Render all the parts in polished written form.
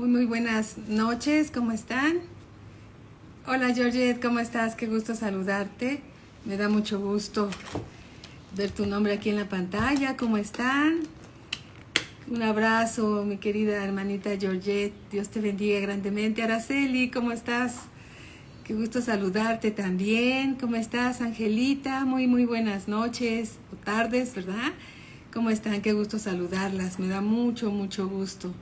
Muy buenas noches, ¿cómo están? Hola Georgette, ¿cómo estás? Qué gusto saludarte. Me da mucho gusto ver tu nombre aquí en la pantalla. ¿Cómo están? Un abrazo, mi querida hermanita Georgette. Dios te bendiga grandemente. Araceli, ¿cómo estás? Qué gusto saludarte también. ¿Cómo estás, Angelita? Muy buenas noches o tardes, ¿verdad? ¿Cómo están? Qué gusto saludarlas. Me da mucho gusto.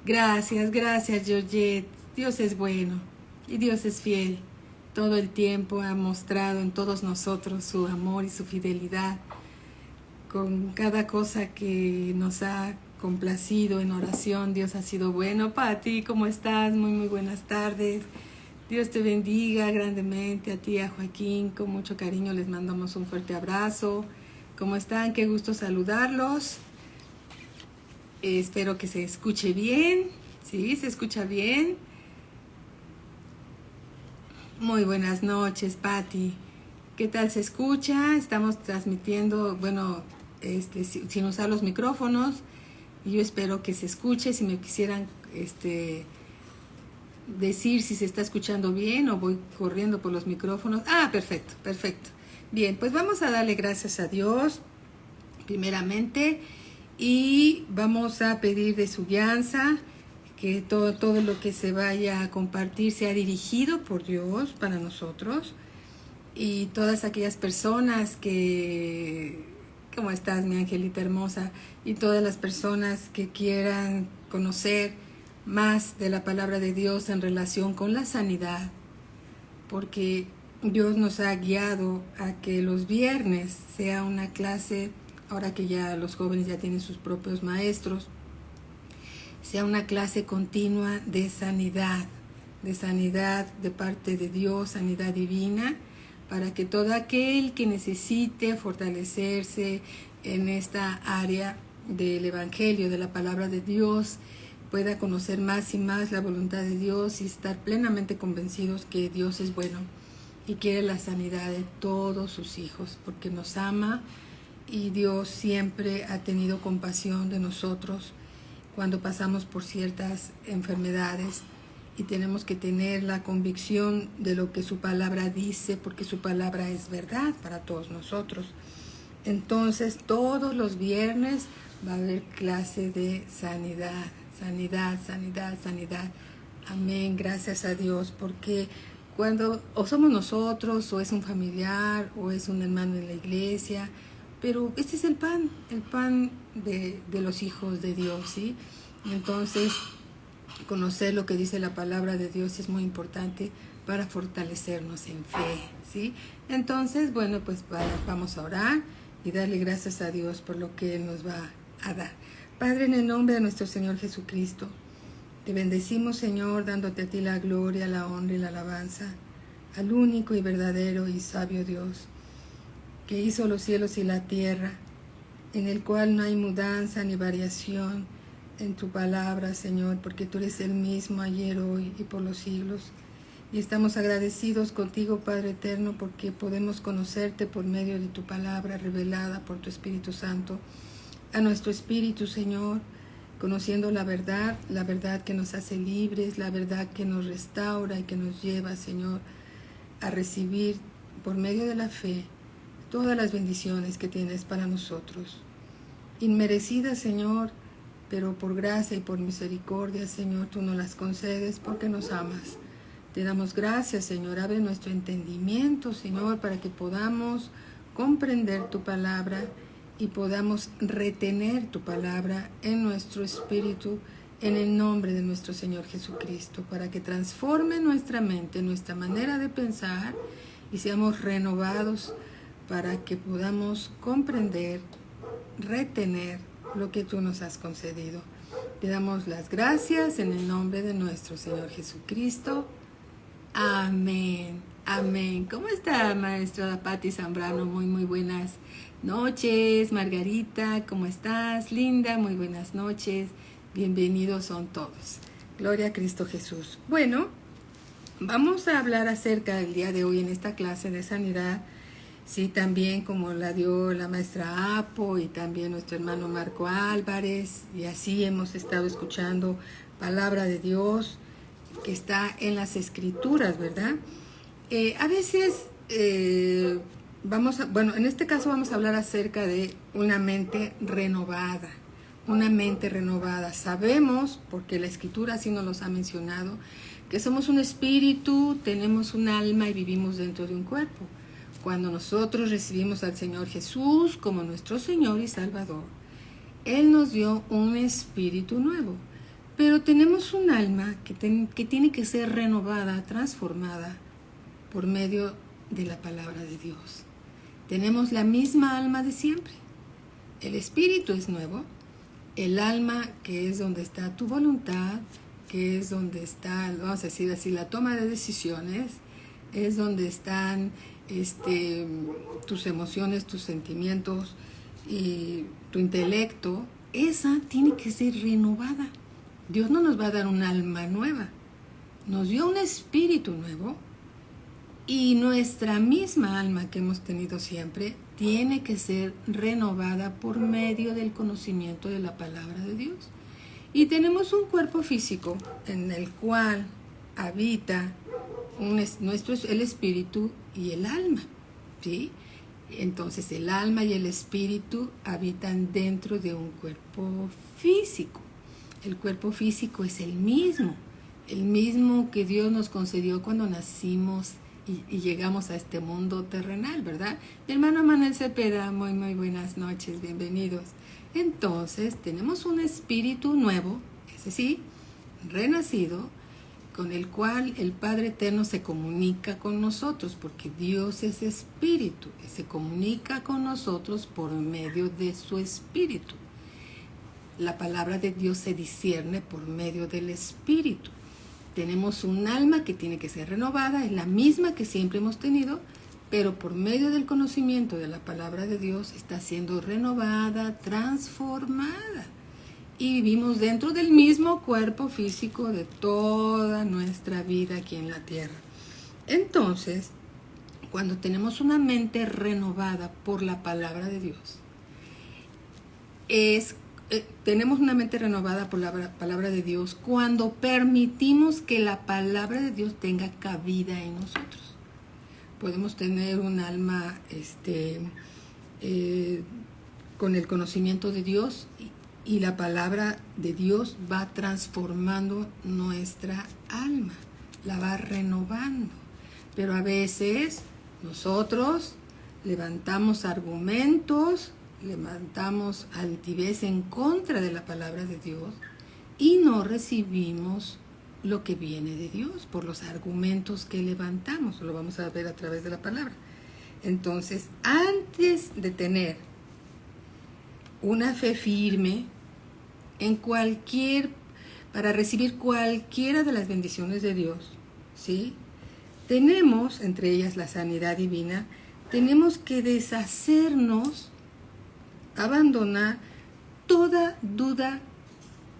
Gracias, Georgette. Dios es bueno y Dios es fiel. Todo el tiempo ha mostrado en todos nosotros su amor y su fidelidad. Con cada cosa que nos ha complacido en oración, Dios ha sido bueno. Pati, ¿cómo estás? Muy buenas tardes. Dios te bendiga grandemente. A ti, a Joaquín, con mucho cariño les mandamos un fuerte abrazo. ¿Cómo están? Qué gusto saludarlos. Espero que se escuche bien. ¿Sí? ¿Se escucha bien? Muy buenas noches, Patti. ¿Qué tal se escucha? Estamos transmitiendo, sin usar los micrófonos. Y yo espero que se escuche. Si me quisieran decir si se está escuchando bien o voy corriendo por los micrófonos. Ah, perfecto. Bien, pues vamos a darle gracias a Dios, primeramente. Y vamos a pedir de su guianza que todo lo que se vaya a compartir sea dirigido por Dios para nosotros. Y todas aquellas personas que, ¿cómo estás, mi angelita hermosa? Y todas las personas que quieran conocer más de la palabra de Dios en relación con la sanidad, porque Dios nos ha guiado a que los viernes sea una clase. Ahora que ya los jóvenes ya tienen sus propios maestros, sea una clase continua de sanidad de parte de Dios, sanidad divina, para que todo aquel que necesite fortalecerse en esta área del Evangelio, de la palabra de Dios, pueda conocer más y más la voluntad de Dios y estar plenamente convencidos que Dios es bueno y quiere la sanidad de todos sus hijos, porque nos ama. Y Dios siempre ha tenido compasión de nosotros cuando pasamos por ciertas enfermedades y tenemos que tener la convicción de lo que su palabra dice, porque su palabra es verdad para todos nosotros. Entonces, todos los viernes va a haber clase de sanidad. Amén, gracias a Dios, porque cuando o somos nosotros, o es un familiar, o es un hermano en la iglesia, pero este es el pan de los hijos de Dios, ¿sí? Entonces, conocer lo que dice la palabra de Dios es muy importante para fortalecernos en fe, ¿sí? Entonces, pues vamos a orar y darle gracias a Dios por lo que Él nos va a dar. Padre, en el nombre de nuestro Señor Jesucristo, te bendecimos, Señor, dándote a ti la gloria, la honra y la alabanza, al único y verdadero y sabio Dios, que hizo los cielos y la tierra, en el cual no hay mudanza ni variación en tu palabra, Señor, porque tú eres el mismo ayer, hoy y por los siglos. Y estamos agradecidos contigo, Padre eterno, porque podemos conocerte por medio de tu palabra revelada por tu Espíritu Santo a nuestro espíritu, Señor, conociendo la verdad que nos hace libres, la verdad que nos restaura y que nos lleva, Señor, a recibir por medio de la fe todas las bendiciones que tienes para nosotros. Inmerecidas, Señor, pero por gracia y por misericordia, Señor, tú nos las concedes porque nos amas. Te damos gracias, Señor. Abre nuestro entendimiento, Señor, para que podamos comprender tu palabra y podamos retener tu palabra en nuestro espíritu, en el nombre de nuestro Señor Jesucristo, para que transforme nuestra mente, nuestra manera de pensar y seamos renovados para que podamos comprender, retener lo que tú nos has concedido. Te damos las gracias en el nombre de nuestro Señor Jesucristo. Amén. ¿Cómo está, maestra Patti Zambrano? Muy buenas noches. Margarita, ¿cómo estás? Linda, muy buenas noches. Bienvenidos son todos. Gloria a Cristo Jesús. Bueno, vamos a hablar acerca del día de hoy en esta clase de sanidad. Sí, también como la dio la maestra Apo y también nuestro hermano Marco Álvarez, y así hemos estado escuchando palabra de Dios que está en las Escrituras, ¿verdad? A veces en este caso vamos a hablar acerca de una mente renovada. Una mente renovada. Sabemos, porque la Escritura así nos los ha mencionado, que somos un espíritu, tenemos un alma y vivimos dentro de un cuerpo. Cuando nosotros recibimos al Señor Jesús como nuestro Señor y Salvador, Él nos dio un espíritu nuevo. Pero tenemos un alma que tiene que ser renovada, transformada por medio de la palabra de Dios. Tenemos la misma alma de siempre. El espíritu es nuevo. El alma, que es donde está tu voluntad, que es donde está, vamos a decir así, la toma de decisiones, es donde están tus emociones, tus sentimientos y tu intelecto. Esa tiene que ser renovada. Dios no nos va a dar un alma nueva, nos dio un espíritu nuevo, y nuestra misma alma que hemos tenido siempre tiene que ser renovada por medio del conocimiento de la palabra de Dios. Y tenemos un cuerpo físico en el cual habita el espíritu y el alma, ¿sí? Entonces el alma y el espíritu habitan dentro de un cuerpo físico. El cuerpo físico es el mismo que Dios nos concedió cuando nacimos y llegamos a este mundo terrenal, ¿verdad? Mi hermano Manuel Cepeda, muy buenas noches, bienvenidos. Entonces, tenemos un espíritu nuevo, ese sí, renacido, con el cual el Padre Eterno se comunica con nosotros, porque Dios es espíritu, y se comunica con nosotros por medio de su espíritu. La palabra de Dios se discierne por medio del espíritu. Tenemos un alma que tiene que ser renovada, es la misma que siempre hemos tenido, pero por medio del conocimiento de la palabra de Dios está siendo renovada, transformada. Y vivimos dentro del mismo cuerpo físico de toda nuestra vida aquí en la tierra. Entonces, cuando tenemos una mente renovada por la palabra de Dios, tenemos una mente renovada por la palabra de Dios cuando permitimos que la palabra de Dios tenga cabida en nosotros. Podemos tener un alma con el conocimiento de Dios y la palabra de Dios va transformando nuestra alma, la va renovando. Pero a veces nosotros levantamos argumentos, levantamos altivez en contra de la palabra de Dios y no recibimos lo que viene de Dios por los argumentos que levantamos. Lo vamos a ver a través de la palabra. Entonces, antes de tener una fe firme para recibir cualquiera de las bendiciones de Dios, ¿sí? Tenemos, entre ellas la sanidad divina, tenemos que abandonar toda duda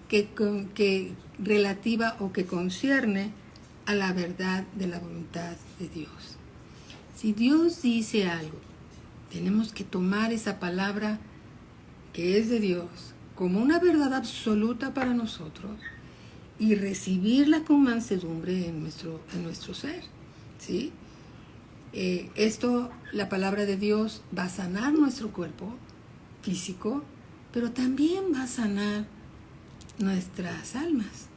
que relativa o que concierne a la verdad de la voluntad de Dios. Si Dios dice algo, tenemos que tomar esa palabra que es de Dios como una verdad absoluta para nosotros y recibirla con mansedumbre en nuestro ser, ¿sí? La palabra de Dios va a sanar nuestro cuerpo físico, pero también va a sanar nuestras almas.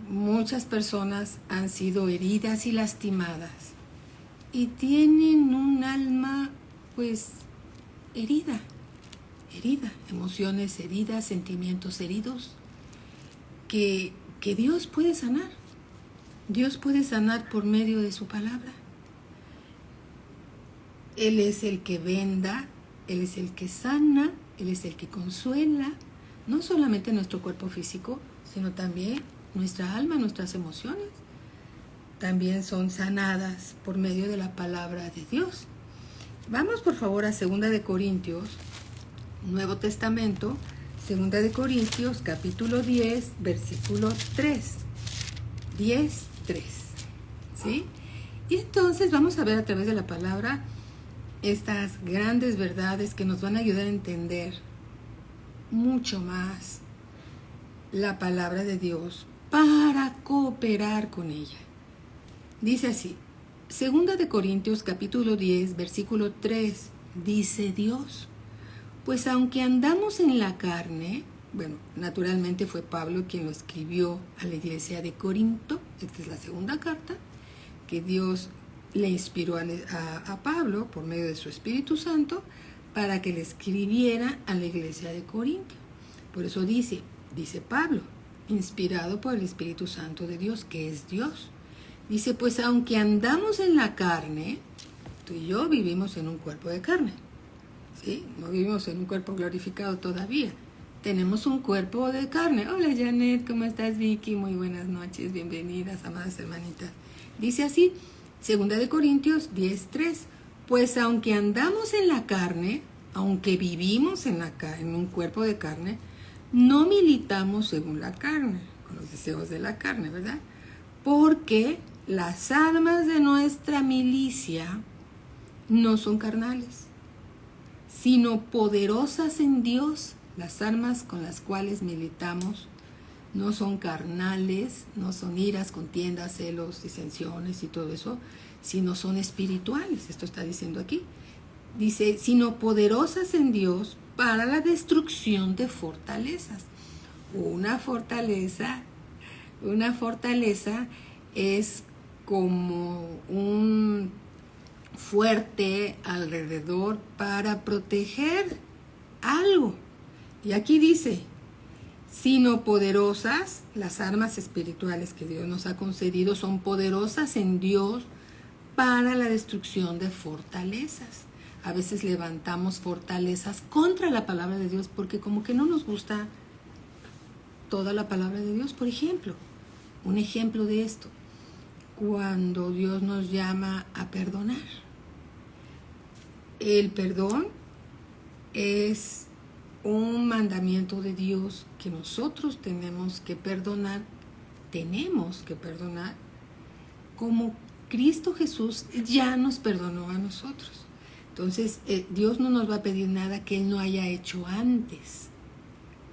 Muchas personas han sido heridas y lastimadas y tienen un alma herida, emociones heridas, sentimientos heridos que Dios puede sanar. Dios puede sanar por medio de su palabra. Él es el que venda, Él es el que sana, Él es el que consuela, no solamente nuestro cuerpo físico, sino también nuestra alma, nuestras emociones. También son sanadas por medio de la palabra de Dios. Vamos por favor a 2 de Corintios, Nuevo Testamento, 2 de Corintios, capítulo 10, versículo 3. 10:3. ¿Sí? Y entonces vamos a ver a través de la palabra estas grandes verdades que nos van a ayudar a entender mucho más la palabra de Dios para cooperar con ella. Dice así, 2 de Corintios capítulo 10, versículo 3, dice Dios, pues aunque andamos en la carne, bueno, naturalmente fue Pablo quien lo escribió a la iglesia de Corinto, esta es la segunda carta que Dios le inspiró a Pablo por medio de su Espíritu Santo para que le escribiera a la iglesia de Corinto. Por eso dice Pablo, inspirado por el Espíritu Santo de Dios, que es Dios. Dice, pues aunque andamos en la carne, tú y yo vivimos en un cuerpo de carne, ¿sí? No vivimos en un cuerpo glorificado todavía. Tenemos un cuerpo de carne. Hola Janet, ¿cómo estás, Vicky? Muy buenas noches, bienvenidas, amadas hermanitas. Dice así, 2 de Corintios 10:3, pues aunque andamos en la carne, aunque vivimos en un cuerpo de carne, no militamos según la carne, con los deseos de la carne, ¿verdad? Porque las armas de nuestra milicia no son carnales, sino poderosas en Dios. Las armas con las cuales militamos no son carnales, no son iras, contiendas, celos, disensiones y todo eso, sino son espirituales. Esto está diciendo aquí. Dice, sino poderosas en Dios para la destrucción de fortalezas. Una fortaleza es como un fuerte alrededor para proteger algo. Y aquí dice, sino poderosas, las armas espirituales que Dios nos ha concedido son poderosas en Dios para la destrucción de fortalezas. A veces levantamos fortalezas contra la palabra de Dios porque como que no nos gusta toda la palabra de Dios. Por ejemplo, un ejemplo de esto, cuando Dios nos llama a perdonar. El perdón es un mandamiento de Dios que nosotros tenemos que perdonar como Cristo Jesús ya nos perdonó a nosotros. Entonces, Dios no nos va a pedir nada que Él no haya hecho antes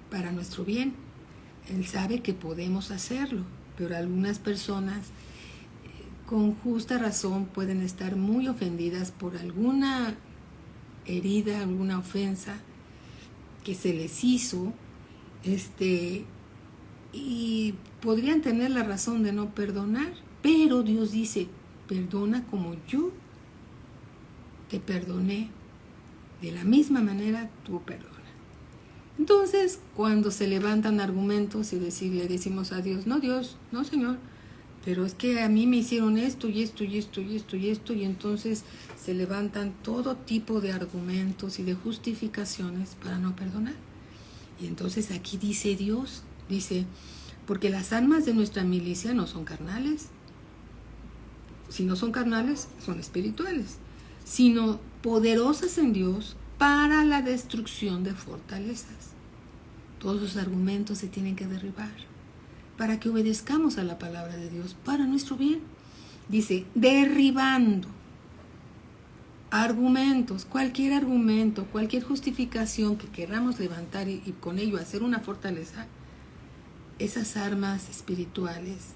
para nuestro bien. Él sabe que podemos hacerlo, pero algunas personas con justa razón pueden estar muy ofendidas por alguna herida, alguna ofensa que se les hizo, y podrían tener la razón de no perdonar, pero Dios dice, perdona como yo te perdoné, de la misma manera tú perdona. Entonces, cuando se levantan argumentos y le decimos a Dios, no Dios, no Señor, pero es que a mí me hicieron esto y esto y esto y esto y esto, y entonces se levantan todo tipo de argumentos y de justificaciones para no perdonar. Y entonces aquí dice Dios, dice, porque las armas de nuestra milicia no son carnales. Si no son carnales, son espirituales, sino poderosas en Dios para la destrucción de fortalezas. Todos los argumentos se tienen que derribar para que obedezcamos a la palabra de Dios para nuestro bien. Dice, derribando argumentos, cualquier justificación que queramos levantar y con ello hacer una fortaleza, esas armas espirituales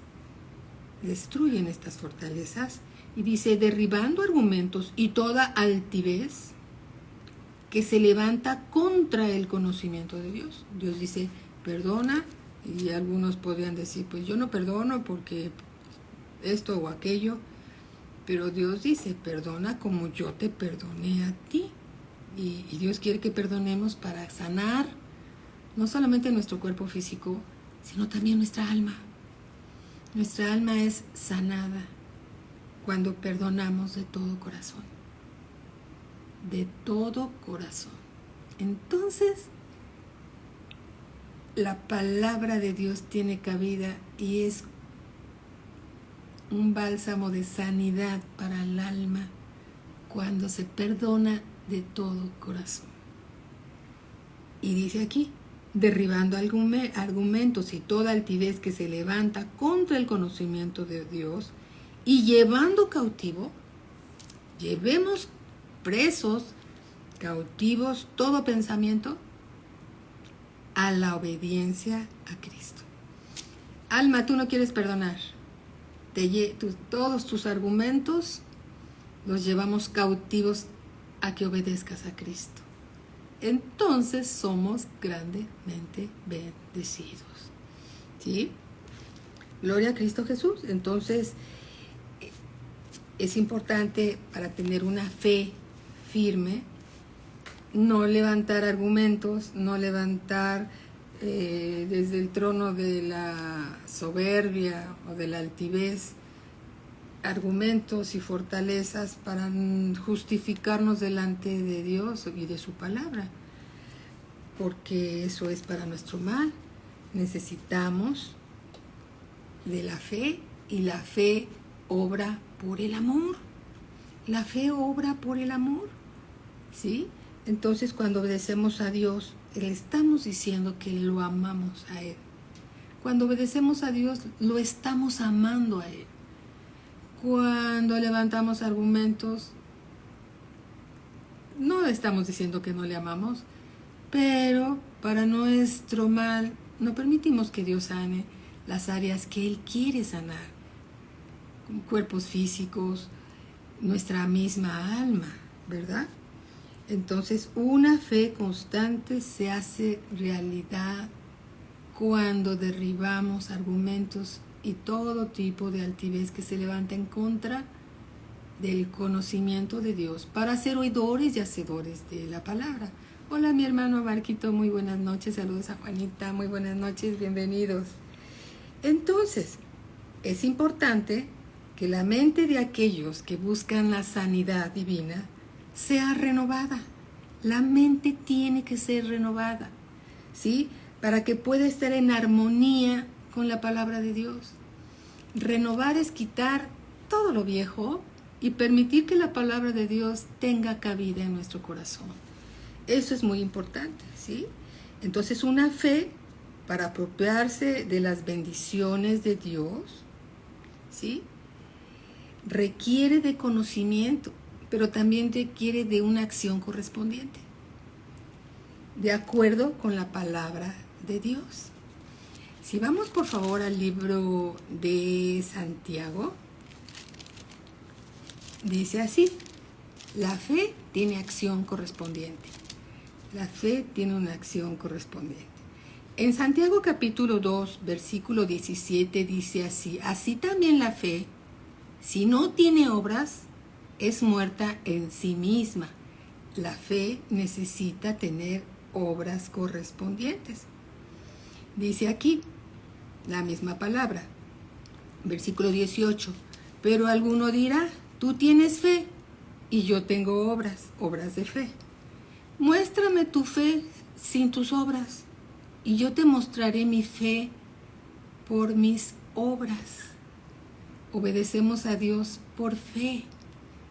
destruyen estas fortalezas. Y dice, derribando argumentos y toda altivez que se levanta contra el conocimiento de Dios. Dios dice, perdona, y algunos podrían decir, pues yo no perdono porque esto o aquello, pero Dios dice, perdona como yo te perdoné a ti. Y Dios quiere que perdonemos para sanar no solamente nuestro cuerpo físico, sino también nuestra alma. Nuestra alma es sanada cuando perdonamos de todo corazón. De todo corazón. Entonces, la palabra de Dios tiene cabida y es un bálsamo de sanidad para el alma cuando se perdona de todo corazón. Y dice aquí, derribando argumentos y toda altivez que se levanta contra el conocimiento de Dios y llevando cautivo, llevemos presos, cautivos, todo pensamiento a la obediencia a Cristo. Alma, tú no quieres perdonar. Todos tus argumentos los llevamos cautivos a que obedezcas a Cristo. Entonces somos grandemente bendecidos. ¿Sí? Gloria a Cristo Jesús. Entonces es importante, para tener una fe firme, no levantar argumentos, no levantar desde el trono de la soberbia o de la altivez argumentos y fortalezas para justificarnos delante de Dios y de su palabra, porque eso es para nuestro mal. Necesitamos de la fe, y la fe obra por el amor. La fe obra por el amor, ¿sí? Entonces, cuando obedecemos a Dios, le estamos diciendo que lo amamos a Él. Cuando obedecemos a Dios, lo estamos amando a Él. Cuando levantamos argumentos, no estamos diciendo que no le amamos, pero para nuestro mal no permitimos que Dios sane las áreas que Él quiere sanar, cuerpos físicos, nuestra misma alma, ¿verdad? Entonces, una fe constante se hace realidad cuando derribamos argumentos y todo tipo de altivez que se levanta en contra del conocimiento de Dios, para ser oidores y hacedores de la palabra. Hola, mi hermano Marquito, muy buenas noches. Saludos a Juanita, muy buenas noches, bienvenidos. Entonces, es importante que la mente de aquellos que buscan la sanidad divina sea renovada. La mente tiene que ser renovada, ¿sí? Para que pueda estar en armonía con la palabra de Dios. Renovar es quitar todo lo viejo y permitir que la palabra de Dios tenga cabida en nuestro corazón. Eso es muy importante, ¿sí? Entonces, una fe, para apropiarse de las bendiciones de Dios, ¿sí?, requiere de conocimiento, pero también requiere de una acción correspondiente, de acuerdo con la palabra de Dios. Si vamos por favor al libro de Santiago, dice así: la fe tiene acción correspondiente. La fe tiene una acción correspondiente. En Santiago capítulo 2, versículo 17 dice así: así también la fe, si no tiene obras, es muerta en sí misma. La fe necesita tener obras correspondientes. Dice aquí la misma palabra, versículo 18: pero alguno dirá, tú tienes fe y yo tengo obras de fe. Muéstrame tu fe sin tus obras y yo te mostraré mi fe por mis obras. Obedecemos a Dios por fe,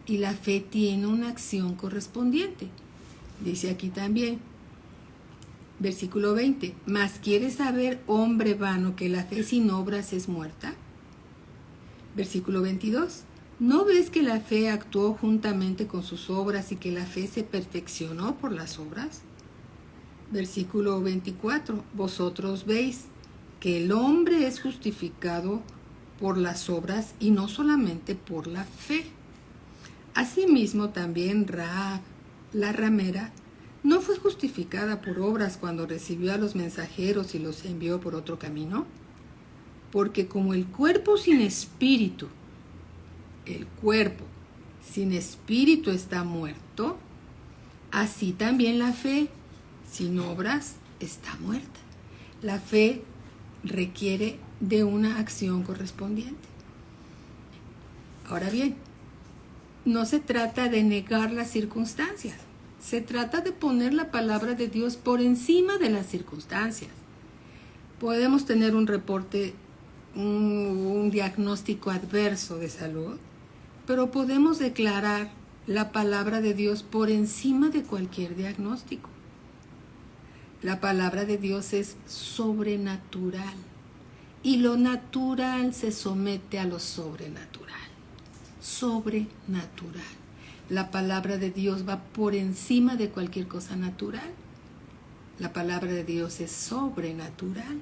y la fe tiene una acción correspondiente. Dice aquí también, versículo 20: ¿mas quieres saber, hombre vano, que la fe sin obras es muerta? Versículo 22: ¿no ves que la fe actuó juntamente con sus obras y que la fe se perfeccionó por las obras? Versículo 24: vosotros veis que el hombre es justificado por las obras y no solamente por la fe. Asimismo también Rahab, la ramera, no fue justificada por obras cuando recibió a los mensajeros y los envió por otro camino, porque como el cuerpo sin espíritu está muerto, así también la fe sin obras está muerta. La fe requiere de una acción correspondiente. Ahora bien, no se trata de negar las circunstancias, se trata de poner la palabra de Dios por encima de las circunstancias. Podemos tener un reporte, un diagnóstico adverso de salud, pero podemos declarar la palabra de Dios por encima de cualquier diagnóstico. La palabra de Dios es sobrenatural y lo natural se somete a lo sobrenatural. Sobrenatural. La palabra de Dios va por encima de cualquier cosa natural. La palabra de Dios es sobrenatural.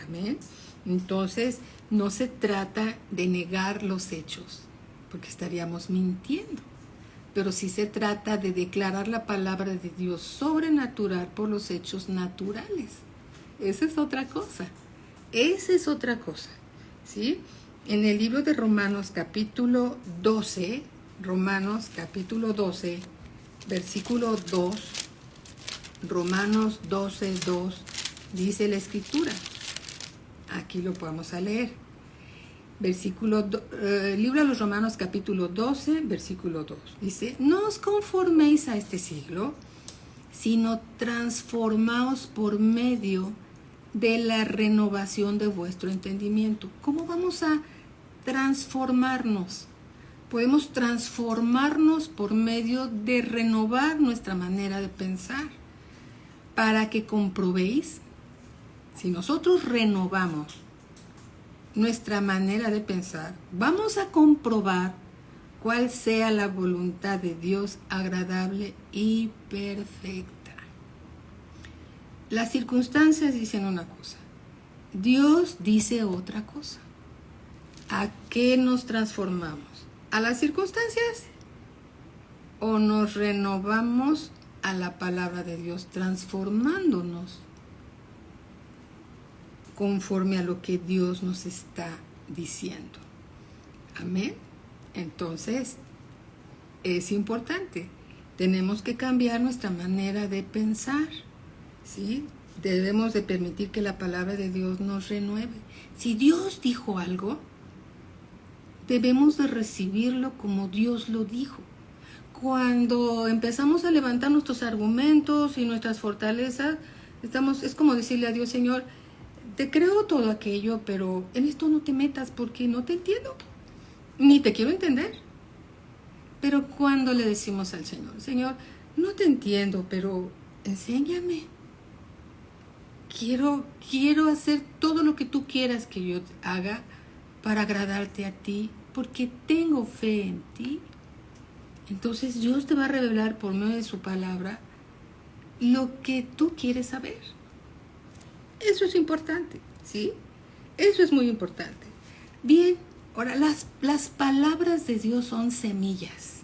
Amén. Entonces, no se trata de negar los hechos, porque estaríamos mintiendo. Pero sí se trata de declarar la palabra de Dios sobrenatural por los hechos naturales. Esa es otra cosa. Esa es otra cosa. ¿Sí? En el libro de Romanos capítulo 12, versículo 2, Romanos 12, 2, dice la Escritura. Aquí lo podemos leer. Libro de los Romanos capítulo 12, versículo 2. Dice, no os conforméis a este siglo, sino transformaos por medio de la renovación de vuestro entendimiento. ¿Cómo vamos a transformarnos? Podemos transformarnos por medio de renovar nuestra manera de pensar, para que comprobéis. Si nosotros renovamos nuestra manera de pensar, vamos a comprobar cuál sea la voluntad de Dios agradable y perfecta. Las circunstancias dicen una cosa, Dios dice otra cosa. ¿A qué nos transformamos? ¿A las circunstancias? ¿O nos renovamos a la palabra de Dios, transformándonos conforme a lo que Dios nos está diciendo? Amén. Entonces, es importante. Tenemos que cambiar nuestra manera de pensar, ¿sí? Debemos de permitir que la palabra de Dios nos renueve. Si Dios dijo algo, debemos de recibirlo como Dios lo dijo. Cuando empezamos a levantar nuestros argumentos y nuestras fortalezas, es como decirle a Dios, Señor, te creo todo aquello, pero en esto no te metas porque no te entiendo, ni te quiero entender. Pero cuando le decimos al Señor, Señor, no te entiendo, pero enséñame. Quiero hacer todo lo que tú quieras que yo haga para agradarte a ti, porque tengo fe en ti. Entonces Dios te va a revelar por medio de su palabra lo que tú quieres saber. Eso es importante, ¿sí? Eso es muy importante. Bien, ahora las palabras de Dios son semillas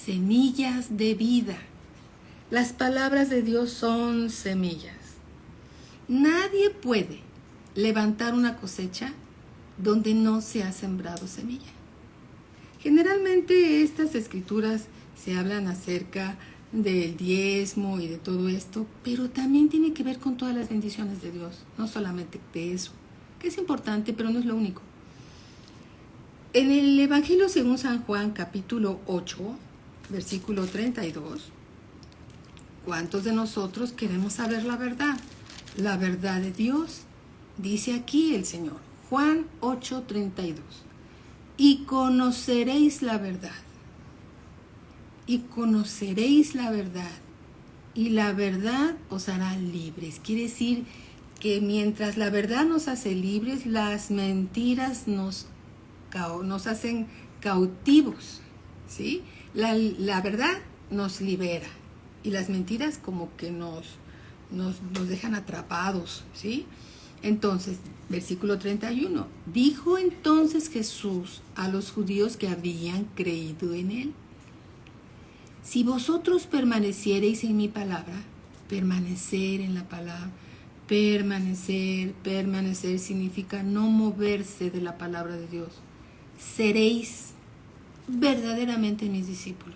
de vida. Las palabras de Dios son semillas. Nadie puede levantar una cosecha donde no se ha sembrado semilla. Generalmente estas escrituras se hablan acerca del diezmo y de todo esto, pero también tiene que ver con todas las bendiciones de Dios, no solamente de eso, que es importante, pero no es lo único. En el Evangelio según San Juan, capítulo 8, versículo 32, ¿cuántos de nosotros queremos saber la verdad? La verdad de Dios, dice aquí el Señor, Juan 8, 32. Y conoceréis la verdad. Y conoceréis la verdad. Y la verdad os hará libres. Quiere decir que mientras la verdad nos hace libres, las mentiras nos hacen cautivos. ¿Sí? La verdad nos libera. Y las mentiras como que nos dejan atrapados. ¿Sí? Entonces, versículo 31, dijo entonces Jesús a los judíos que habían creído en él, si vosotros permaneciereis en mi palabra, permanecer en la palabra, permanecer significa no moverse de la palabra de Dios, seréis verdaderamente mis discípulos.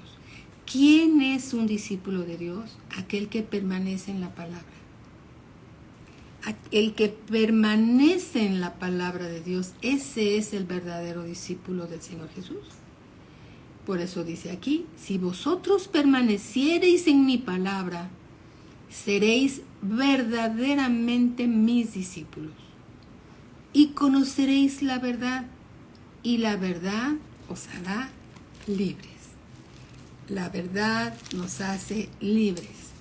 ¿Quién es un discípulo de Dios? Aquel que permanece en la palabra. El que permanece en la palabra de Dios, ese es el verdadero discípulo del Señor Jesús. Por eso dice aquí, si vosotros permaneciereis en mi palabra, seréis verdaderamente mis discípulos. Y conoceréis la verdad, y la verdad os hará libres. La verdad nos hace libres.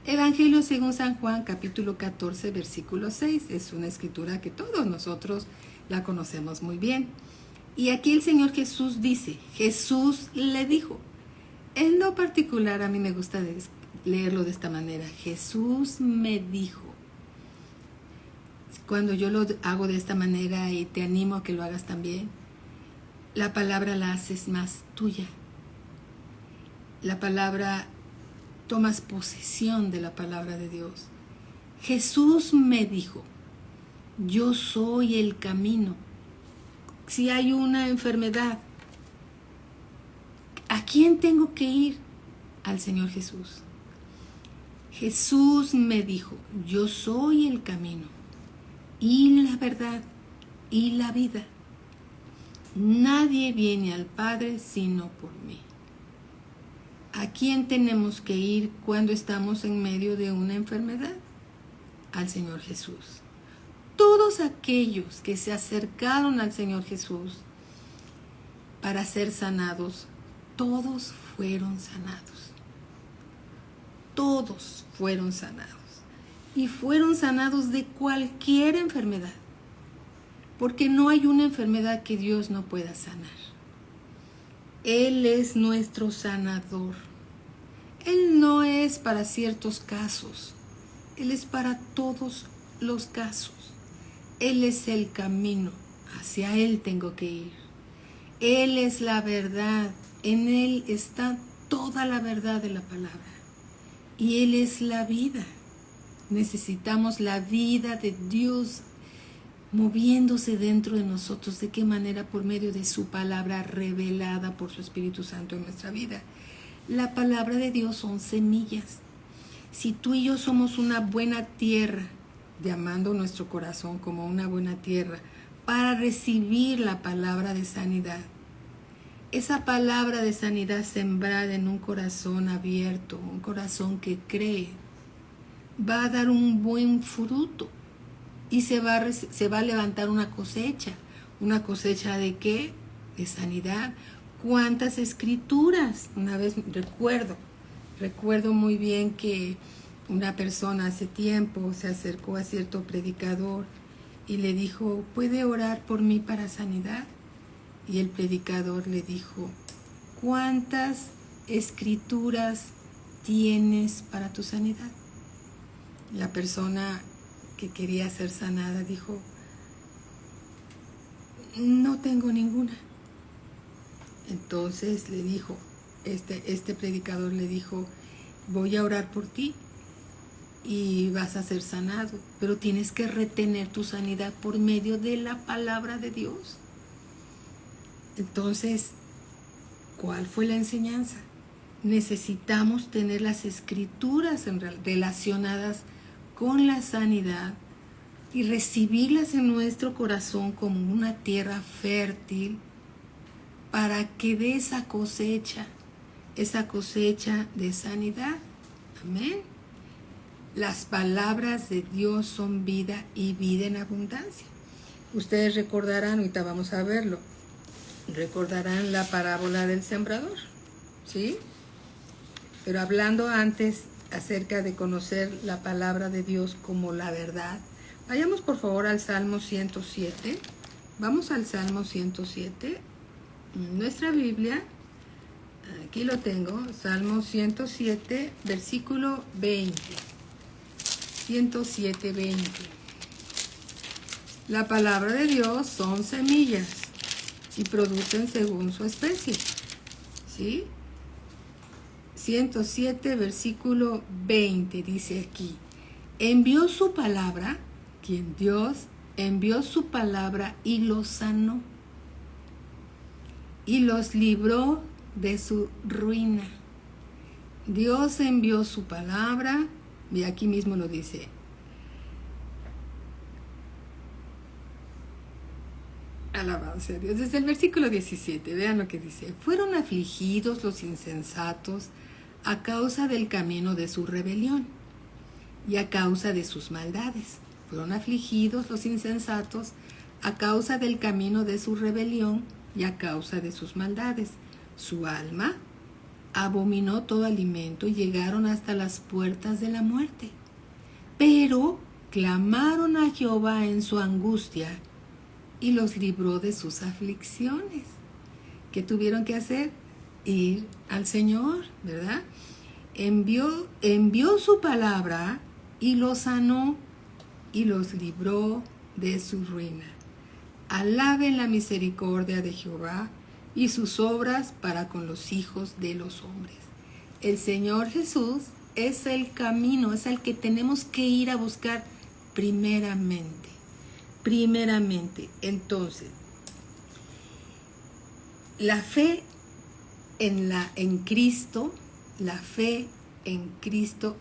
Evangelio según San Juan, capítulo 14, versículo 6. Es una escritura que todos nosotros la conocemos muy bien. Y aquí el Señor Jesús dice, Jesús le dijo. En lo particular a mí me gusta leerlo de esta manera. Jesús me dijo. Cuando yo lo hago de esta manera y te animo a que lo hagas también, la palabra la haces más tuya. La palabra, tomas posesión de la palabra de Dios. Jesús me dijo, yo soy el camino. Si hay una enfermedad, ¿a quién tengo que ir? Al Señor Jesús. Jesús me dijo, yo soy el camino y la verdad y la vida. Nadie viene al Padre sino por mí. ¿A quién tenemos que ir cuando estamos en medio de una enfermedad? Al Señor Jesús. Todos aquellos que se acercaron al Señor Jesús para ser sanados, todos fueron sanados. Todos fueron sanados. Y fueron sanados de cualquier enfermedad. Porque no hay una enfermedad que Dios no pueda sanar. Él es nuestro sanador. Él no es para ciertos casos. Él es para todos los casos. Él es el camino. Hacia Él tengo que ir. Él es la verdad. En Él está toda la verdad de la palabra. Y Él es la vida. Necesitamos la vida de Dios moviéndose dentro de nosotros. ¿De qué manera? Por medio de su palabra revelada por su Espíritu Santo en nuestra vida. La palabra de Dios son semillas. Si tú y yo somos una buena tierra, llamando nuestro corazón como una buena tierra, para recibir la palabra de sanidad, esa palabra de sanidad sembrada en un corazón abierto, un corazón que cree, va a dar un buen fruto. Y se va a levantar una cosecha. ¿Una cosecha de qué? De sanidad. ¿Cuántas escrituras? Una vez recuerdo muy bien que una persona hace tiempo se acercó a cierto predicador y le dijo, ¿puede orar por mí para sanidad? Y el predicador le dijo, ¿cuántas escrituras tienes para tu sanidad? La persona que quería ser sanada dijo, no tengo ninguna. Entonces le dijo, este predicador le dijo, voy a orar por ti y vas a ser sanado, pero tienes que retener tu sanidad por medio de la palabra de Dios. Entonces, ¿cuál fue la enseñanza? Necesitamos tener las escrituras relacionadas con la sanidad y recibirlas en nuestro corazón como una tierra fértil para que dé esa cosecha de sanidad. Amén. Las palabras de Dios son vida y vida en abundancia. Ustedes recordarán, ahorita vamos a verlo, recordarán la parábola del sembrador, ¿sí? Pero hablando antes acerca de conocer la palabra de Dios como la verdad, vayamos por favor al Salmo 107. Vamos al Salmo 107. Nuestra Biblia, aquí lo tengo, Salmo 107, versículo 20. 107, 20. La palabra de Dios son semillas y producen según su especie. ¿Sí? 107, versículo 20, dice aquí, envió su palabra, quien Dios envió su palabra y los sanó, y los libró de su ruina. Dios envió su palabra, y aquí mismo lo dice, alabanza a Dios, desde el versículo 17, vean lo que dice, fueron afligidos los insensatos a causa del camino de su rebelión y a causa de sus maldades. Fueron afligidos los insensatos a causa del camino de su rebelión y a causa de sus maldades. Su alma abominó todo alimento y llegaron hasta las puertas de la muerte. Pero clamaron a Jehová en su angustia y los libró de sus aflicciones. ¿Qué tuvieron que hacer? Ir al Señor, ¿verdad? envió su palabra y los sanó y los libró de su ruina. Alaben la misericordia de Jehová y sus obras para con los hijos de los hombres. El Señor Jesús es el camino, es el que tenemos que ir a buscar primeramente. Entonces, la fe en Cristo, la fe en Cristo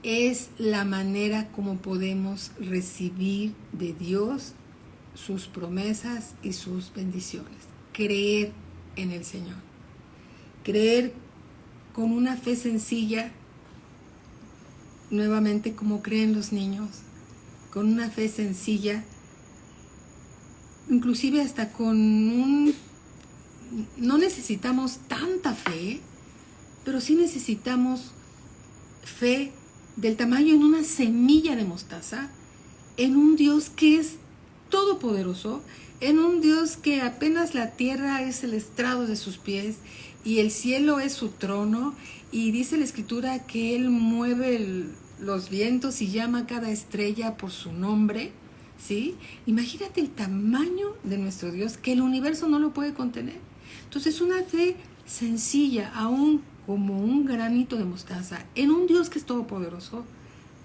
es la manera como podemos recibir de Dios sus promesas y sus bendiciones. Creer en el Señor. Creer con una fe sencilla, nuevamente como creen los niños, con una fe sencilla, inclusive hasta no necesitamos tanta fe, pero sí necesitamos fe del tamaño en una semilla de mostaza, en un Dios que es todopoderoso, en un Dios que apenas la tierra es el estrado de sus pies y el cielo es su trono, y dice la Escritura que Él mueve los vientos y llama a cada estrella por su nombre, ¿sí? Imagínate el tamaño de nuestro Dios, que el universo no lo puede contener. Entonces, una fe sencilla, aún como un granito de mostaza, en un Dios que es todopoderoso,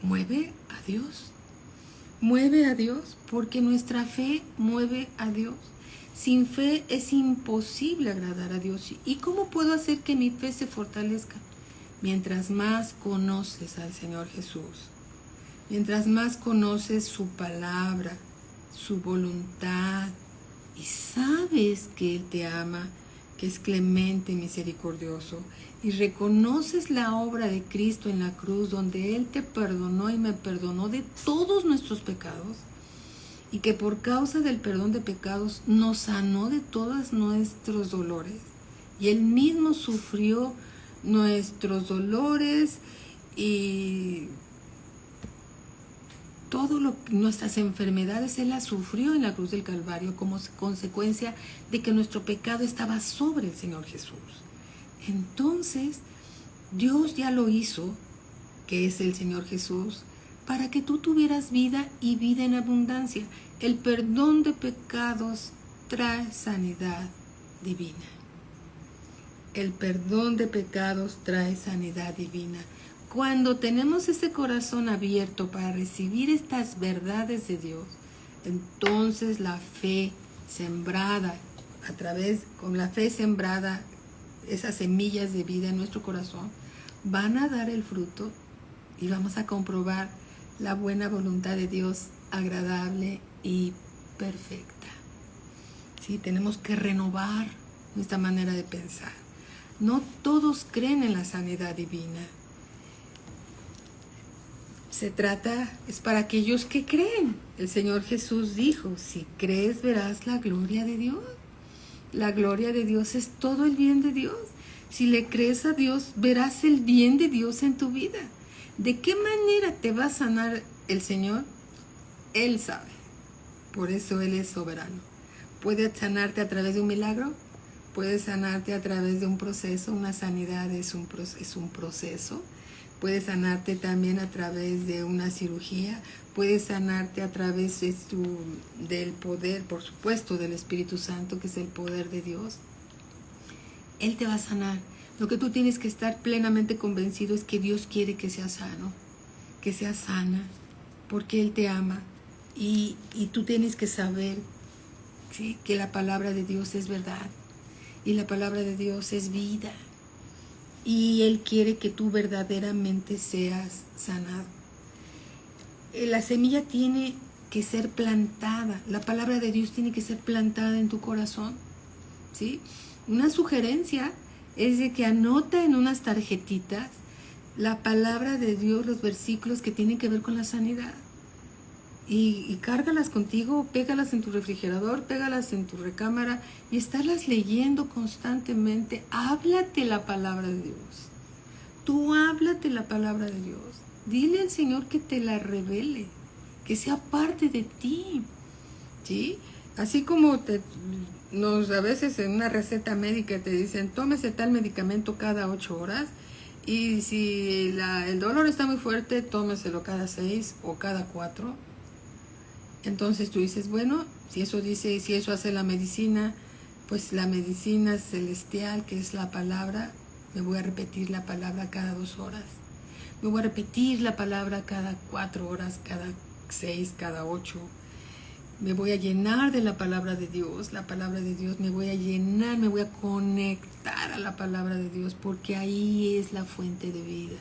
mueve a Dios. Mueve a Dios, porque nuestra fe mueve a Dios. Sin fe es imposible agradar a Dios. ¿Y cómo puedo hacer que mi fe se fortalezca? Mientras más conoces al Señor Jesús, mientras más conoces su palabra, su voluntad, y sabes que Él te ama, que es clemente y misericordioso, y reconoces la obra de Cristo en la cruz, donde Él te perdonó y me perdonó de todos nuestros pecados, y que por causa del perdón de pecados nos sanó de todos nuestros dolores, y Él mismo sufrió nuestros dolores y nuestras enfermedades. Él las sufrió en la cruz del Calvario como consecuencia de que nuestro pecado estaba sobre el Señor Jesús. Entonces, Dios ya lo hizo, que es el Señor Jesús, para que tú tuvieras vida y vida en abundancia. El perdón de pecados trae sanidad divina. El perdón de pecados trae sanidad divina. Cuando tenemos ese corazón abierto para recibir estas verdades de Dios, entonces la fe sembrada, con la fe sembrada, esas semillas de vida en nuestro corazón, van a dar el fruto y vamos a comprobar la buena voluntad de Dios, agradable y perfecta. ¿Sí? Tenemos que renovar nuestra manera de pensar. No todos creen en la sanidad divina. Es para aquellos que creen. El Señor Jesús dijo, si crees verás la gloria de Dios. La gloria de Dios es todo el bien de Dios. Si le crees a Dios, verás el bien de Dios en tu vida. ¿De qué manera te va a sanar el Señor? Él sabe. Por eso Él es soberano. ¿Puede sanarte a través de un milagro? Puede sanarte a través de un proceso. Una sanidad es un proceso. Puede sanarte también a través de una cirugía. Puede sanarte a través del poder, por supuesto, del Espíritu Santo, que es el poder de Dios. Él te va a sanar. Lo que tú tienes que estar plenamente convencido es que Dios quiere que seas sano, que seas sana, porque Él te ama. Y tú tienes que saber, ¿sí?, que la palabra de Dios es verdad. Y la palabra de Dios es vida. Y Él quiere que tú verdaderamente seas sanado. La semilla tiene que ser plantada. La palabra de Dios tiene que ser plantada en tu corazón, ¿sí? Una sugerencia es de que anota en unas tarjetitas la palabra de Dios, los versículos que tienen que ver con la sanidad. Y cárgalas contigo, pégalas en tu refrigerador, pégalas en tu recámara y estarlas leyendo constantemente. Háblate la palabra de Dios. Tú háblate la palabra de Dios. Dile al Señor que te la revele, que sea parte de ti, ¿sí? Así como a veces en una receta médica te dicen, tómese tal medicamento cada 8 horas, Y si el dolor está muy fuerte, tómeselo cada 6 o cada 4. Entonces tú dices, bueno, si eso dice, si eso hace la medicina, pues la medicina celestial, que es la palabra, me voy a repetir la palabra cada 2 horas. Me voy a repetir la palabra cada 4 horas, cada 6, cada 8. Me voy a llenar de la palabra de Dios. La palabra de Dios me voy a llenar, me voy a conectar a la palabra de Dios, porque ahí es la fuente de vida.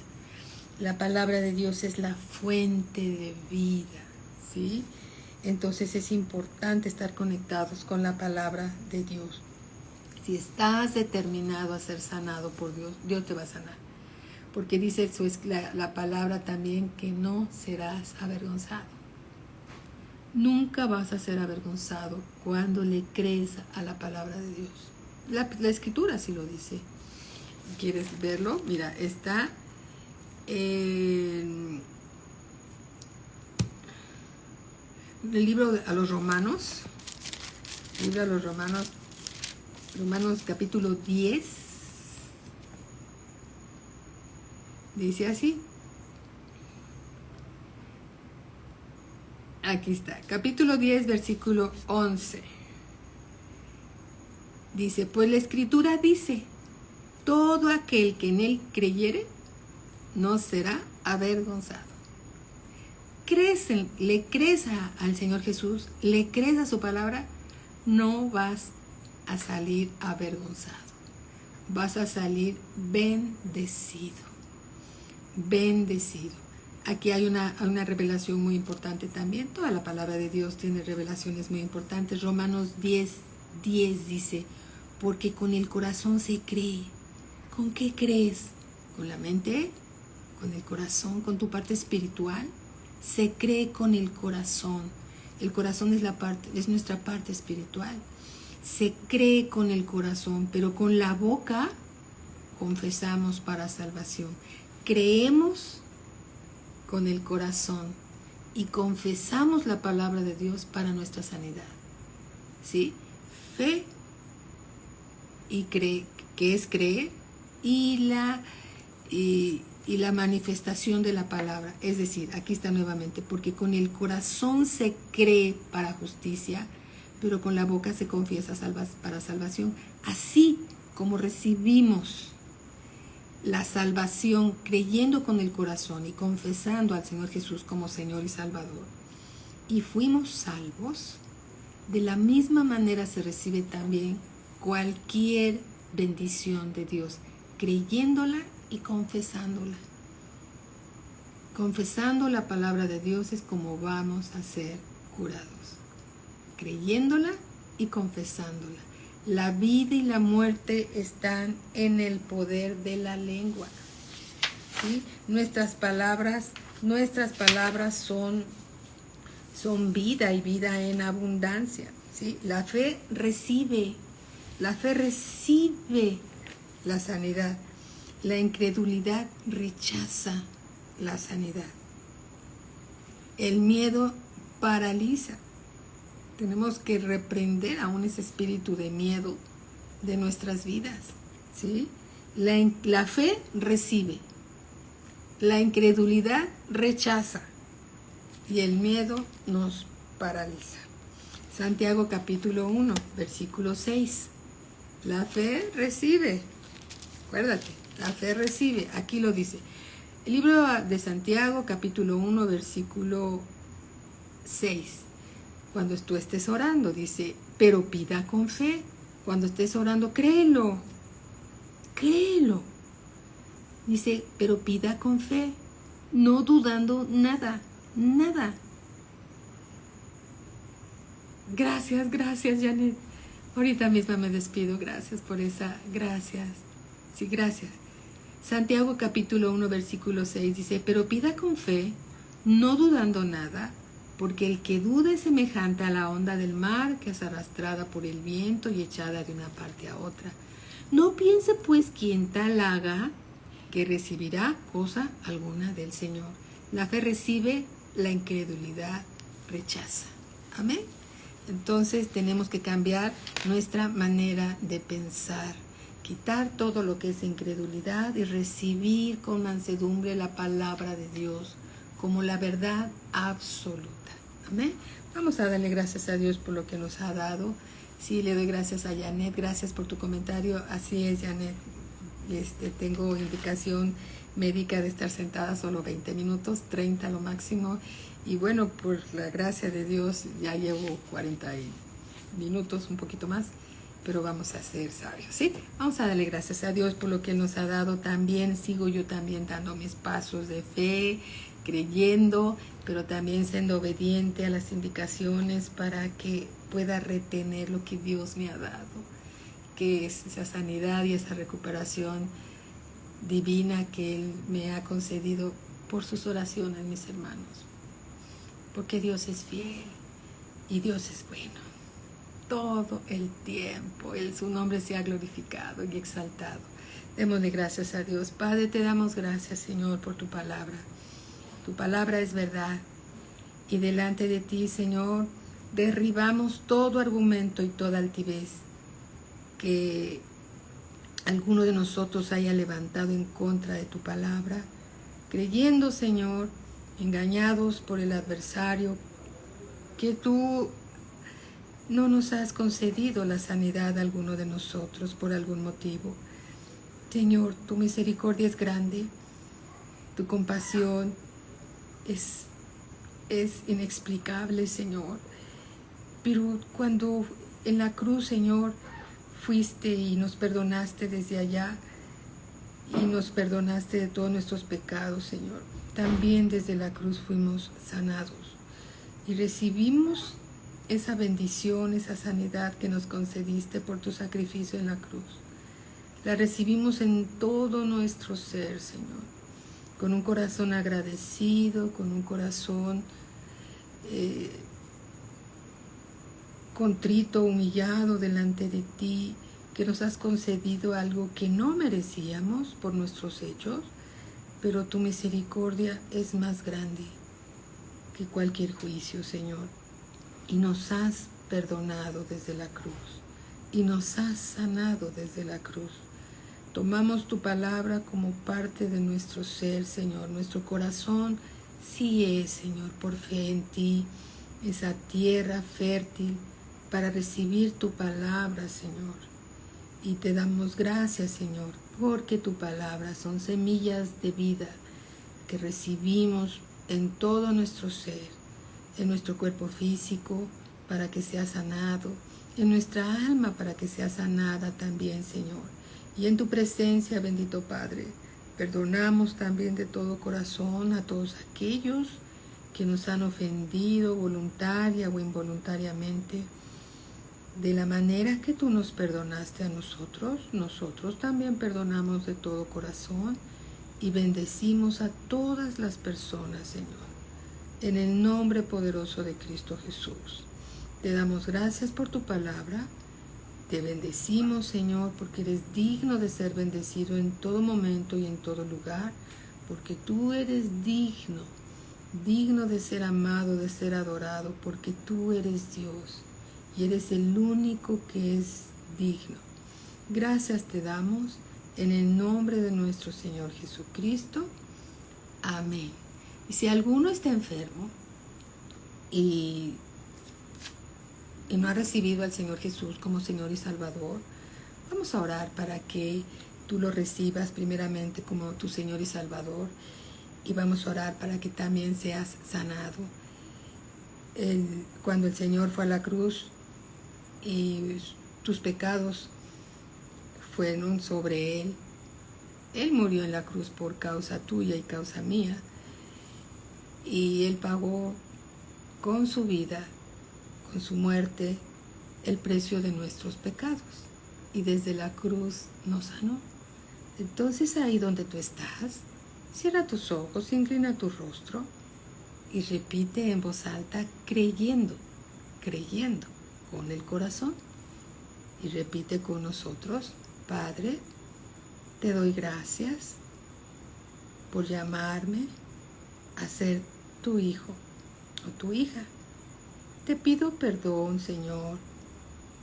La palabra de Dios es la fuente de vida, ¿sí? Entonces es importante estar conectados con la palabra de Dios. Si estás determinado a ser sanado por Dios, Dios te va a sanar. Porque dice eso es la palabra también, que no serás avergonzado. Nunca vas a ser avergonzado cuando le crees a la palabra de Dios. La escritura sí lo dice. ¿Quieres verlo? Mira, está en el libro a los Romanos. Libro a los Romanos. Romanos capítulo 10. Dice así. Aquí está, capítulo 10, versículo 11. Dice, pues la escritura dice, todo aquel que en él creyere no será avergonzado. Le crees al Señor Jesús, le crees a su palabra, no vas a salir avergonzado. Vas a salir bendecido. Bendecido. Aquí hay una revelación muy importante también. Toda la palabra de Dios tiene revelaciones muy importantes. Romanos 10 dice, porque con el corazón se cree. ¿Con qué crees? ¿Con la mente? ¿Con el corazón? ¿Con tu parte espiritual? Se cree con el corazón. El corazón es nuestra parte espiritual. Se cree con el corazón, pero con la boca confesamos para salvación. Creemos con el corazón y confesamos la palabra de Dios para nuestra sanidad. ¿Sí? Fe y cree, que es creer, y la manifestación de la palabra. Es decir, aquí está nuevamente, porque con el corazón se cree para justicia, pero con la boca se confiesa para salvación. Así como recibimos la salvación creyendo con el corazón y confesando al Señor Jesús como Señor y Salvador, y fuimos salvos, de la misma manera se recibe también cualquier bendición de Dios, creyéndola y confesándola. Confesando la palabra de Dios es como vamos a ser curados, creyéndola y confesándola. La vida y la muerte están en el poder de la lengua. ¿Sí? Nuestras palabras son vida y vida en abundancia. ¿Sí? La fe recibe la sanidad. La incredulidad rechaza la sanidad. El miedo paraliza. Tenemos que reprender aún ese espíritu de miedo de nuestras vidas, ¿sí? La fe recibe, la incredulidad rechaza y el miedo nos paraliza. Santiago capítulo 1, versículo 6. La fe recibe, acuérdate, la fe recibe, aquí lo dice. El libro de Santiago capítulo 1, versículo 6. Cuando tú estés orando, dice, pero pida con fe. Cuando estés orando, créelo. Dice, pero pida con fe, no dudando nada. Gracias, Janet. Ahorita misma me despido. Gracias por esa. Gracias. Sí, gracias. Santiago capítulo 1, versículo 6 dice, pero pida con fe, no dudando nada, porque el que duda es semejante a la onda del mar que es arrastrada por el viento y echada de una parte a otra. No piense pues quien tal haga que recibirá cosa alguna del Señor. La fe recibe, la incredulidad rechaza. Amén. Entonces tenemos que cambiar nuestra manera de pensar. quitar todo lo que es incredulidad y recibir con mansedumbre la palabra de Dios como la verdad absoluta. Amén. Vamos a darle gracias a Dios por lo que nos ha dado. Sí, le doy gracias a Janet. Gracias por tu comentario. Así es, Janet. Tengo indicación médica de estar sentada solo 20 minutos, 30 lo máximo. Y bueno, por la gracia de Dios ya llevo 40 minutos, un poquito más. Pero vamos a ser sabios, ¿sí? Vamos a darle gracias a Dios por lo que nos ha dado también. Sigo yo también dando mis pasos de fe, creyendo, pero también siendo obediente a las indicaciones para que pueda retener lo que Dios me ha dado, que es esa sanidad y esa recuperación divina que Él me ha concedido por sus oraciones, mis hermanos. Porque Dios es fiel y Dios es bueno. Todo el tiempo, su nombre sea glorificado y exaltado. Démosle gracias a Dios. Padre, te damos gracias, Señor, por tu palabra. Tu palabra es verdad. Y delante de ti, Señor, derribamos todo argumento y toda altivez que alguno de nosotros haya levantado en contra de tu palabra, creyendo, Señor, engañados por el adversario, que tú no nos has concedido la sanidad a alguno de nosotros por algún motivo. Señor, tu misericordia es grande, tu compasión es inexplicable, Señor. Pero cuando en la cruz, Señor, fuiste y nos perdonaste desde allá y nos perdonaste de todos nuestros pecados, Señor, también desde la cruz fuimos sanados y recibimos esa bendición, esa sanidad que nos concediste por tu sacrificio en la cruz. La recibimos en todo nuestro ser, Señor, con un corazón agradecido, con un corazón contrito, humillado delante de ti, que nos has concedido algo que no merecíamos por nuestros hechos, pero tu misericordia es más grande que cualquier juicio, Señor. Y nos has perdonado desde la cruz. Y nos has sanado desde la cruz. Tomamos tu palabra como parte de nuestro ser, Señor. Nuestro corazón sí es, Señor, por fe en ti, esa tierra fértil para recibir tu palabra, Señor. Y te damos gracias, Señor, porque tu palabra son semillas de vida que recibimos en todo nuestro ser, en nuestro cuerpo físico para que sea sanado, en nuestra alma para que sea sanada también, Señor. Y en tu presencia, bendito Padre, perdonamos también de todo corazón a todos aquellos que nos han ofendido voluntaria o involuntariamente. De la manera que tú nos perdonaste a nosotros, nosotros también perdonamos de todo corazón y bendecimos a todas las personas, Señor. En el nombre poderoso de Cristo Jesús, te damos gracias por tu palabra. Te bendecimos, Señor, porque eres digno de ser bendecido en todo momento y en todo lugar, porque tú eres digno, digno de ser amado, de ser adorado, porque tú eres Dios y eres el único que es digno. Gracias te damos en el nombre de nuestro Señor Jesucristo. Amén. Y si alguno está enfermo y no ha recibido al Señor Jesús como Señor y Salvador, vamos a orar para que tú lo recibas primeramente como tu Señor y Salvador, y vamos a orar para que también seas sanado. Cuando el Señor fue a la cruz y tus pecados fueron sobre Él, Él murió en la cruz por causa tuya y causa mía. Y Él pagó con su vida, con su muerte, el precio de nuestros pecados. Y desde la cruz nos sanó. Entonces ahí donde tú estás, cierra tus ojos, inclina tu rostro y repite en voz alta, creyendo con el corazón. Y repite con nosotros, Padre, te doy gracias por llamarme a ser tu hijo o tu hija. Te pido perdón, Señor,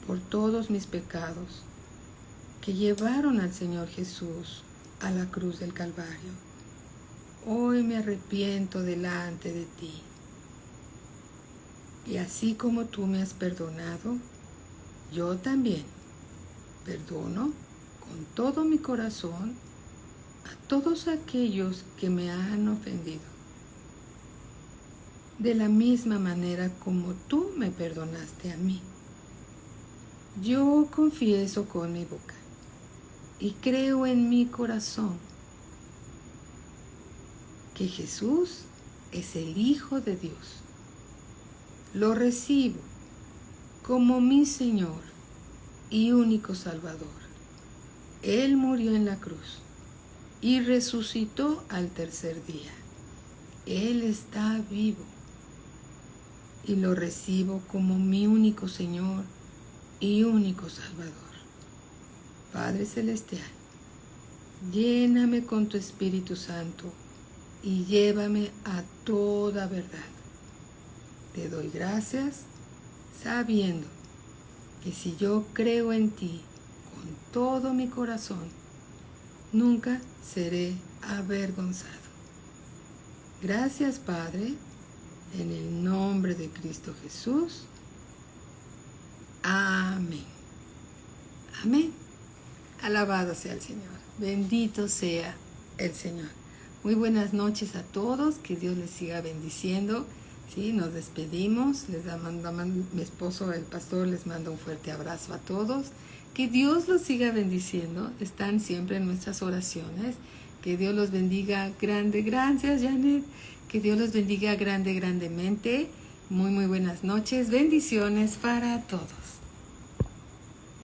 por todos mis pecados. que llevaron al Señor Jesús a la cruz del Calvario. Hoy me arrepiento delante de ti. Y así como tú me has perdonado, yo también perdono con todo mi corazón a todos aquellos que me han ofendido. De la misma manera como tú me perdonaste a mí. Yo confieso con mi boca y creo en mi corazón que Jesús es el Hijo de Dios. Lo recibo como mi Señor y único Salvador. Él murió en la cruz y resucitó al tercer día. Él está vivo y lo recibo como mi único Señor y único Salvador. Padre Celestial, lléname con tu Espíritu Santo y llévame a toda verdad. Te doy gracias sabiendo que si yo creo en ti con todo mi corazón, nunca seré avergonzado. Gracias, Padre, en el nombre de Cristo Jesús. Amén. Amén. Alabado sea el Señor. Bendito sea el Señor. Muy buenas noches a todos. Que Dios les siga bendiciendo. Sí, nos despedimos. Mi esposo, el pastor, les manda un fuerte abrazo a todos. Que Dios los siga bendiciendo. Están siempre en nuestras oraciones. Que Dios los bendiga grande. Gracias, Janet. Que Dios los bendiga grandemente. Muy buenas noches. Bendiciones para todos.